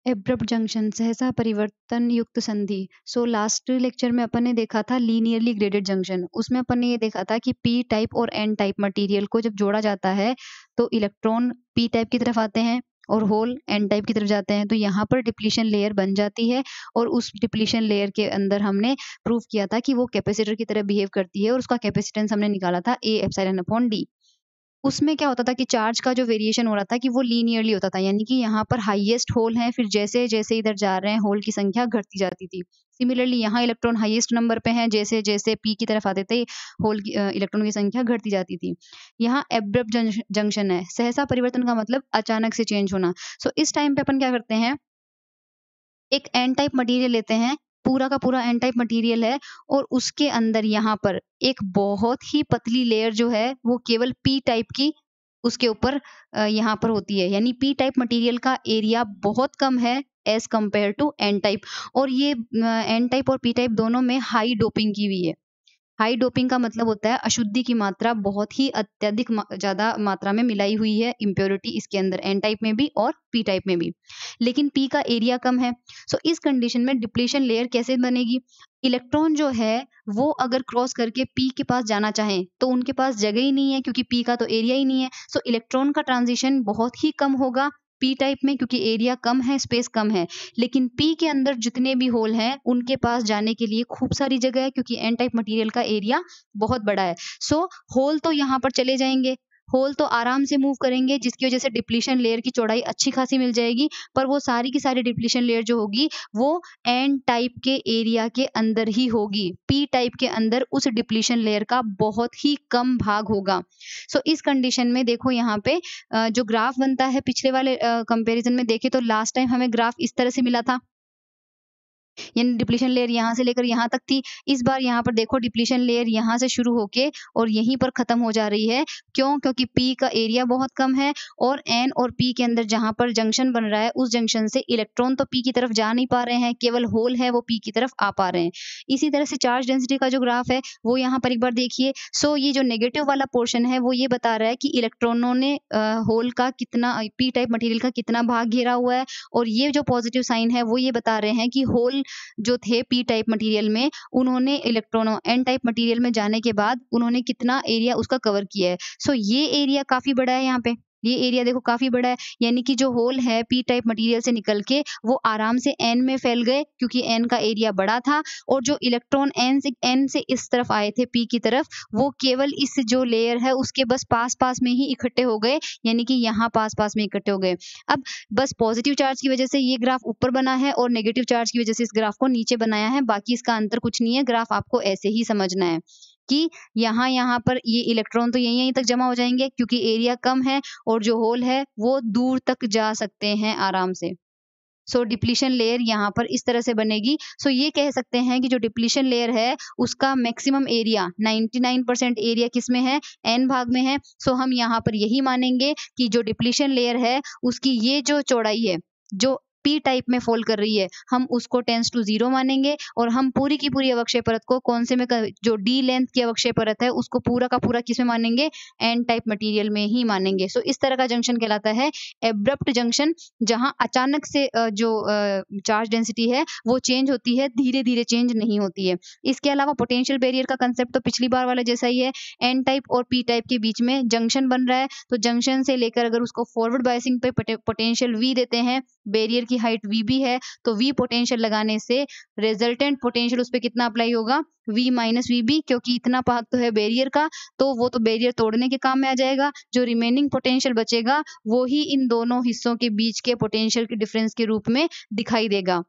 Abrupt junction सहसा परिवर्तन युक्त संधि। लास्ट लेक्चर में अपन ने देखा था लीनियरली ग्रेडेड जंक्शन। उसमें अपन ने ये देखा था कि पी टाइप और एन टाइप मटेरियल को जब जोड़ा जाता है तो इलेक्ट्रॉन पी टाइप की तरफ आते हैं और होल एन टाइप की तरफ जाते हैं। तो यहाँ पर डिप्लीशन लेयर बन जाती है और उस डिप्लीशन लेयर के अंदर हमने प्रूव किया था कि वो कैपेसिटर की तरह बिहेव करती है और उसका कैपेसिटेंस हमने निकाला था ए एप्सिलॉन अपॉन डी। उसमें क्या होता था कि चार्ज का जो वेरिएशन हो रहा था कि वो लीनियरली होता था, यानी कि यहाँ पर हाईएस्ट होल है, फिर जैसे-जैसे इधर जा रहे हैं होल की संख्या घटती जाती थी। सिमिलरली यहाँ इलेक्ट्रॉन हाईएस्ट नंबर पे हैं, जैसे-जैसे पी की तरफ आते थे होल की इलेक्ट्रॉन की संख्या घटती जाती थी। यहाँ एब्रप्ट जंक्शन है, सहसा परिवर्तन का मतलब अचानक से चेंज होना। इस टाइम पे अपन क्या करते हैं, एक एन टाइप मटेरियल लेते हैं, पूरा का पूरा एन टाइप मटेरियल है और उसके अंदर यहाँ पर एक बहुत ही पतली लेयर जो है वो केवल पी टाइप की उसके ऊपर यहाँ पर होती है। यानी पी टाइप मटेरियल का एरिया बहुत कम है as compare to N type. और ये एन टाइप और पी टाइप दोनों में हाई डोपिंग की हुई है। हाई डोपिंग का मतलब होता है अशुद्धि की मात्रा बहुत ही अत्यधिक ज़्यादा मात्रा में मिलाई हुई है इम्प्योरिटी इसके अंदर एन टाइप में भी और पी टाइप में भी। लेकिन पी का एरिया कम है। इस कंडीशन में डिप्लीशन लेयर कैसे बनेगी? इलेक्ट्रॉन जो है वो अगर क्रॉस करके पी के पास जाना चाहें तो उनके पास जगह ही नहीं है क्योंकि पी का तो एरिया ही नहीं है। इलेक्ट्रॉन का ट्रांज़िशन बहुत ही कम होगा पी टाइप में क्योंकि एरिया कम है, स्पेस कम है। लेकिन पी के अंदर जितने भी होल हैं, उनके पास जाने के लिए खूब सारी जगह है क्योंकि एन टाइप मटेरियल का एरिया बहुत बड़ा है। होल तो यहाँ पर चले जाएँगे, होल तो आराम से मूव करेंगे जिसकी वज़ह से डिप्लीशन लेयर की चौड़ाई अच्छी खासी मिल जाएगी, पर वो सारी की सारी डिप्लीशन लेयर जो होगी, वो एन टाइप के एरिया के अंदर ही होगी। पी टाइप के अंदर उस डिप्लीशन लेयर का बहुत ही कम भाग होगा। इस कंडीशन में देखो यहाँ पे जो ग्राफ बनता है पिछले वाले कंपैरिज़न में देखें तो लास्ट टाइम हमें ग्राफ इस तरह से मिला था। यानी डिप्लीशन लेयर यहाँ से लेकर यहाँ तक थी। इस बार यहाँ पर देखो डिप्लीशन लेयर यहाँ से शुरू होके और यहीं पर ख़त्म हो जा रही है। क्यों? क्योंकि पी का एरिया बहुत कम है और एन और पी के अंदर जहाँ पर जंक्शन बन रहा है, उस जंक्शन से इलेक्ट्रॉन तो पी की तरफ जा नहीं पा रहे हैं, केवल होल है वो पी की तरफ आ पा रहे हैं। इसी तरह से चार्ज डेंसिटी का जो ग्राफ है, वो यहाँ पर एक बार देखिए। ये जो नेगेटिव वाला पोर्शन है, वो ये बता रहा है कि इलेक्ट्रॉनों ने होल का कितना पी टाइप मटेरियल का कितना भाग घेरा हुआ है और ये जो पॉजिटिव साइन है, वो ये बता रहे हैं कि होल जो थे पी टाइप मटेरियल में उन्होंने इलेक्ट्रॉनों एन टाइप मटेरियल में जाने के बाद उन्होंने कितना एरिया उसका कवर किया है। ये एरिया काफ़ी बड़ा है यहाँ पे। ये एरिया देखो काफ़ी बड़ा है, यानी कि जो होल है पी टाइप मटेरियल से निकल के वो आराम से एन में फैल गए क्योंकि एन का एरिया बड़ा था और जो इलेक्ट्रॉन एन से इस तरफ आए थे पी की तरफ, वो केवल इस जो लेयर है उसके बस पास-पास में ही इकट्ठे हो गए, यानी कि यहाँ पास-पास में इकट्ठे हो गए। अब बस पॉजिटिव चार्ज की वजह से ये ग्राफ ऊपर बना है और नेगेटिव चार्ज की वजह से इस ग्राफ को नीचे बनाया है, बाकी इसका अंतर कुछ नहीं है, ग्राफ आपको ऐसे ही समझना है कि यहाँ पर ये इलेक्ट्रॉन तो यहीं-यहीं तक जमा हो जाएँगे क्योंकि एरिया कम है और जो होल है वो दूर तक जा सकते हैं आराम से। डिप्लीशन लेयर यहाँ पर इस तरह से बनेगी। ये कह सकते हैं कि जो डिप्लीशन लेयर है उसका मैक्सिमम एरिया 99% एरिया किसमें है? एन भाग में है। हम यहाँ पर यही मानेंगे कि जो डिप्लीशन लेयर है उसकी ये जो चौड़ाई है, जो पी टाइप में फ़ॉल कर रही है, हम उसको टेंड्स टू 0 मानेंगे और हम पूरी की पूरी अवक्षय परत को कौन से में क जो डी लेंथ की अवक्षय परत है उसको पूरा का पूरा किसमें मानेंगे? एन टाइप मटेरियल में ही मानेंगे। इस तरह का जंक्शन कहलाता है एब्रप्ट जंक्शन, जहाँ अचानक से चार्ज डेंसिटी है वो चेंज होती है, धीरे-धीरे चेंज नहीं होती है। इसके अलावा पोटेंशियल बैरियर का कांसेप्ट तो पिछली बार वाला जैसा ही है, एन टाइप और पी टाइप के बीच में जंक्शन बन रहा है, तो जंक्शन से लेकर अगर उसको फॉरवर्ड बायसिंग पे पोटेंशियल वी देते हैं, बैरियर की हाइट वी भी है, तो वी पोटेंशियल लगाने से रिजल्टेंट पोटेंशियल उस पे कितना अप्लाई होगा? वी माइनस वीबी, क्योंकि इतना भाग तो है बैरियर का, तो वो तो बैरियर तोड़ने के काम में आ जाएगा। जो रिमेनिंग पोटेंशियल बचेगा वो ही इन दोनों हिस्सों के बीच के पोटेंशियल के डिफरेंस के रूप में दिखाई देगा।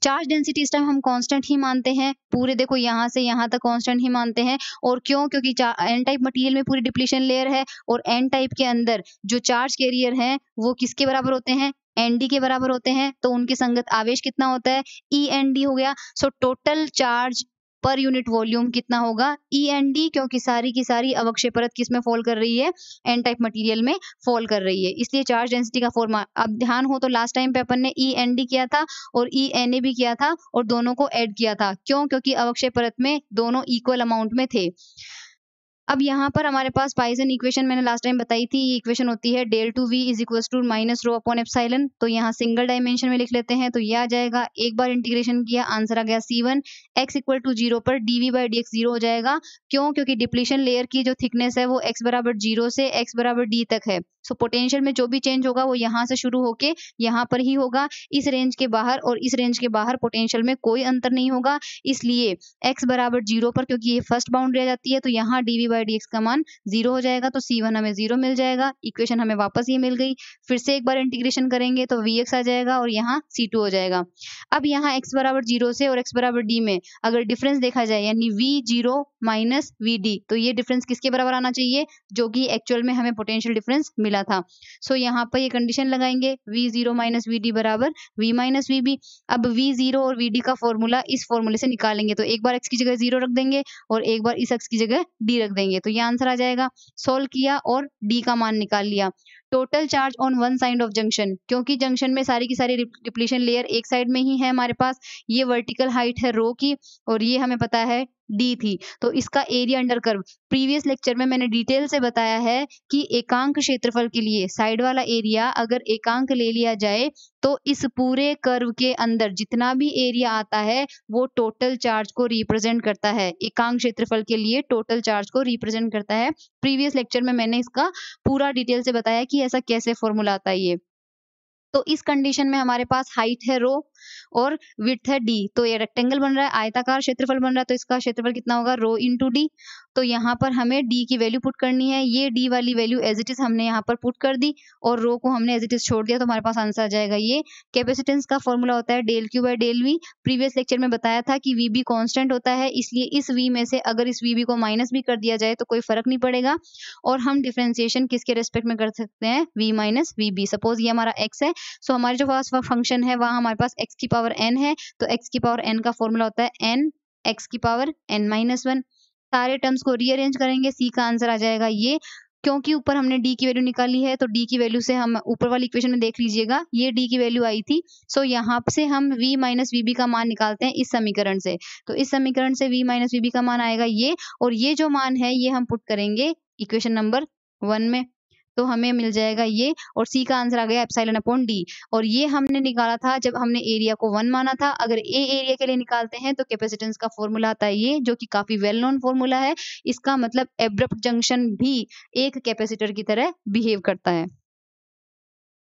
चार्ज डेंसिटी इस टाइम हम कांस्टेंट ही मानते हैं, पूरे देखो यहाँ से यहाँ तक कांस्टेंट ही मानते हैं। और क्यों? क्योंकि एन टाइप मटेरियल में पूरी डिप्लीशन लेयर है और एन टाइप के अंदर जो चार्ज कैरियर हैं वो किसके बराबर होते हैं? एनडी के बराबर होते हैं, तो उनके संगत आवेश कितना होता है? ईएनडी हो गया। Total charge per unit volume कितना होगा? ईएनडी, क्योंकि सारी की सारी अवक्षय परत किसमें फॉल कर रही है? एन टाइप मटेरियल में फॉल कर रही है, इसलिए चार्ज डेंसिटी का फॉर्मूला अब ध्यान हो तो लास्ट टाइम पे अपन ने ईएनडी किया था और ईएनए भी किया था और दोनों को ऐड किया था। क्यों? क्योंकि अवक्षय परत में दोनों इक्वल अमाउंट में थे। अब यहाँ पर हमारे पास पॉइसन इक्वेशन मैंने लास्ट टाइम बताई थी, ये इक्वेशन होती है del to v is equals to minus rho upon epsilon. तो यहाँ सिंगल डायमेंशन में लिख लेते हैं, तो ये आ जाएगा। एक बार इंटीग्रेशन किया, आंसर आ गया C1 x इक्वल टू 0 पर dv बाई dx 0 हो जाएगा। क्यों? क्योंकि डिप्लीशन लेयर की जो थिकनेस है वो x बराबर 0 से x बराबर d तक है। सो पोटेंशियल में जो भी चेंज होगा वो यहाँ से शुरू होके यहाँ पर ही होगा। इस रेंज के बाहर और इस रेंज के बाहर पोटेंशियल में कोई अंतर नहीं होगा। इसलिए x बराबर 0 पर, क्योंकि ये फर्स्ट बाउंड्री आ जाती है, तो यहाँ dv बाई dx का मान 0 हो जाएगा। तो C1 हमें 0 मिल जाएगा। इक्वेशन हमें वापस ये मिल गई। फिर से एक बार इंटीग्रेशन करेंगे तो Vx आ जाएगा और यहाँ C2 हो जाएगा। अब यहाँ x बराबर 0 से और x बराबर d में अगर डिफरेंस देखा जाए, यानी V0 माइनस Vd, तो ये डिफरेंस किसके बराबर आना चाहिए? जो कि एक्चुअल में हमें पोटेंशियल डिफरेंस मिला था। सो यहाँ पर ये कंडीशन लगाएंगे, V0 माइनस Vd बराबर V माइनस Vb। अब V0 और Vd का फॉर्मूला इस फॉर्मूले से निकालेंगे, तो एक बार x की जगह 0 रख देंगे और एक बार इस x की जगह d रख देंगे, तो ये आंसर आ जाएगा। सोल्व किया और d का मान निकाल लिया। Total charge on one side of junction, क्योंकि जंक्शन में सारी की सारी डिप्लीशन लेयर एक साइड में ही है हमारे पास। ये वर्टिकल हाइट है रो की और ये हमें पता है डी थी। तो इसका area under curve previous lecture में मैंने डिटेल से बताया है कि एकांक क्षेत्रफल के लिए साइड वाला एरिया अगर एकांक ले लिया जाए तो इस पूरे कर्व के अंदर जितना भी एरिया आता है वो टोटल चार्ज को रिप्रेजेंट करता है। एकांक क्षेत्रफल के लिए टोटल चार्ज को रिप्रेजेंट करता है। प्रीवियस लेक्चर में मैंने इसका पूरा डिटेल से बताया कि ऐसा कैसे फॉर्मूला आता है ये। तो इस कंडीशन में हमारे पास हाइट है रो और विड्थ है डी। तो ये रेक्टेंगल बन रहा है, आयताकार क्षेत्रफल बन रहा है, तो इसका क्षेत्रफल कितना होगा? Rho into D. तो यहाँ पर हमें डी की वैल्यू पुट करनी है। ये डी वाली वैल्यू एज इट इज हमने यहाँ पर पुट कर दी और रो को हमने एज इट इज छोड़ दिया, तो हमारे पास आंसर आ जाएगा ये। कैपेसिटेंस का फॉर्मूला होता है del Q by del V. Previous lecture में बताया था कि वीबी कांस्टेंट होता है, इसलिए इस वी में से अगर इस वीबी को माइनस भी कर दिया जाए तो कोई फर्क नहीं पड़ेगा। और हम डिफरेंशिएशन किसके रेस्पेक्ट में कर सकते हैं? We minus VB. सपोज ये हमारा एक्स है, सो हमारे जो पास फंक्शन है वहाँ हमारे पास x की पावर n है, तो x की पावर n का फॉर्मूला होता है n x की पावर n माइनस 1। सारे टर्म्स को रीअरेंज करेंगे, c का आंसर आ जाएगा ये। क्योंकि ऊपर हमने d की वैल्यू निकाली है तो d की वैल्यू से हम ऊपर वाली इक्वेशन में देख लीजिएगा, ये d की वैल्यू आई थी। सो यहाँ से हम v माइनस वीबी का मान निकालते हैं इस समीकरण से। तो इस समीकरण से v माइनस वीबी का मान आएगा ये, और ये जो मान है ये हम पुट करेंगे इक्वेशन नंबर 1 में, तो हमें मिल जाएगा ये। और सी का आंसर आ गया एप्सिलॉन अपॉन डी। और ये हमने निकाला था जब हमने एरिया को 1 माना था। अगर ए एरिया के लिए निकालते हैं तो कैपेसिटेंस का फॉर्मूला आता है ये, जो कि काफी वेल नोन फॉर्मूला है। इसका मतलब एब्रप्ट जंक्शन भी एक कैपेसिटर की तरह बिहेव करता है।